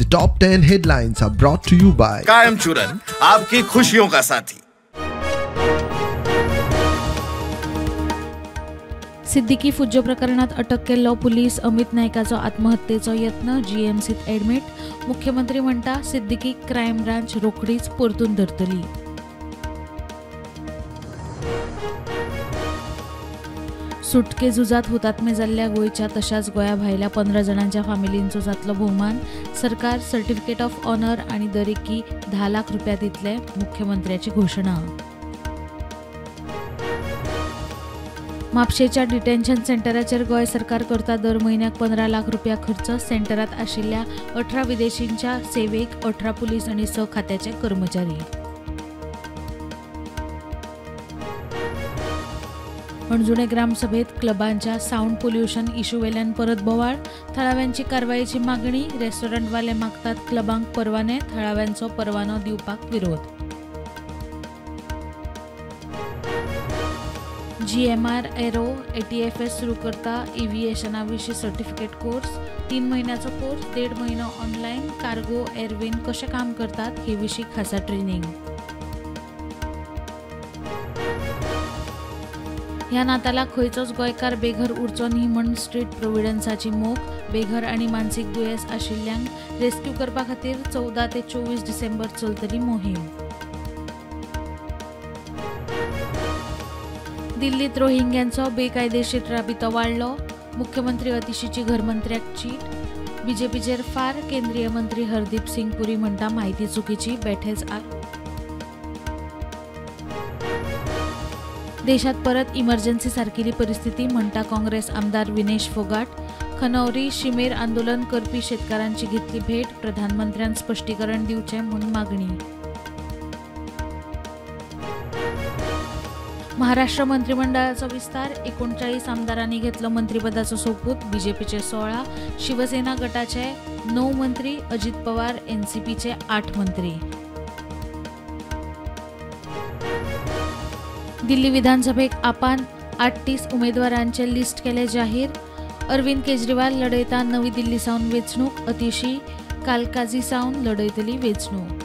The top 10 headlines are brought to you by कायम चूरन, आपकी खुशियों का साथी। सिद्दीकी फुज्जो प्रकरणात अटक केल्लो पुलीस अमित नायकाचो आत्महत्येचो यत्न जीएमसीत एडमिट। मुख्यमंत्री म्हणटा सिद्दीकी क्रायम ब्रांच रोखडीच परतून धरतली। सुटके झुजात हुतात्मे जाल्ल्या गोंयच्या तशाच गोंया भायल्या 15 जणांच्या फामिलींचो जातलो भोवमान। सरकार सर्टिफिकेट ऑफ ऑनर आणि दरेकी 10 लाख रुपया दितले, मुख्यमंत्र्याची घोषणा। म्हापशेच्या डिटेन्शन सेंटराचेर गोंय सरकार करता दर म्हयन्याक 15 लाख रुपया खर्च। सेंटरात आशिल्ल्या 18 विदेशींच्या सेवेक 18 पुलीस आणि 6 खात्याचे कर्मचारी। अणजुणे ग्रामसभेत क्लबांच्या साऊंड पोल्युशन इश्यू वेल्यान परत बोवाळ। थळाव्यांची कारवायेची मागणी। रेस्टॉरंटवाले मागतात क्लबांक परवाने, थळाव्यांचो परवानो दिवपाक विरोध। GMR एरो ATFS सुरू करता एव्हिएशना विशीं सर्टिफिकेट कोर्स। 3 महिन्याचो कोर्स, 1.5 महिनो ऑनलायन। कार्गो एअरवेन कशें काम करतात हे विशीं खासा ट्रेनिंग। ह्या नातालाक खंयचोच गोंयकार बेघर उरचो न्ही म्हण स्ट्रीट प्रोव्हिडन्साची मोख। बेघर आनी मानसीक दुयेंस आशिल्ल्यांक रेस्क्यू करपा खातीर 14 ते 24 डिसेंबर चलतली मोहीम। दिल्लीत रोहिंग्यांचो बेकायदेशीर राबितो वाडलो। मुख्यमंत्री अतिशीची घरमंत्र्याक चीट। बीजेपीचेर फार। केंद्रीय मंत्री हरदीप सिंग पुरी म्हणटा म्हायती चुकीची। बेठेच देशात परत इमर्जन्सी सारकिली परिस्थिती म्हणटा काँग्रेस आमदार विनेश फोगाट। खनौरी शिमेर आंदोलन करपी शेतकारांची घेतली भेट। प्रधानमंत्र्यान स्पष्टीकरण दिवचें म्हूण मागणी। महाराष्ट्र मंत्रिमंडळाचो विस्तार। 39 आमदारांनी घेतलो मंत्रिपदाचो सोपूत। बीजेपीचे 16, शिवसेना गटाचे 9 मंत्री, अजित पवार एनसीपीचे 8 मंत्री। दिल्ली विधानसभेक आपान 38 उमेदवारांचे लिस्ट केले जाहीर। अरविंद केजरीवाल लढयता नवी दिल्ली सावन वेंचणूक। अतिशी कालकाजी सावन लढयतली वेंचणूक।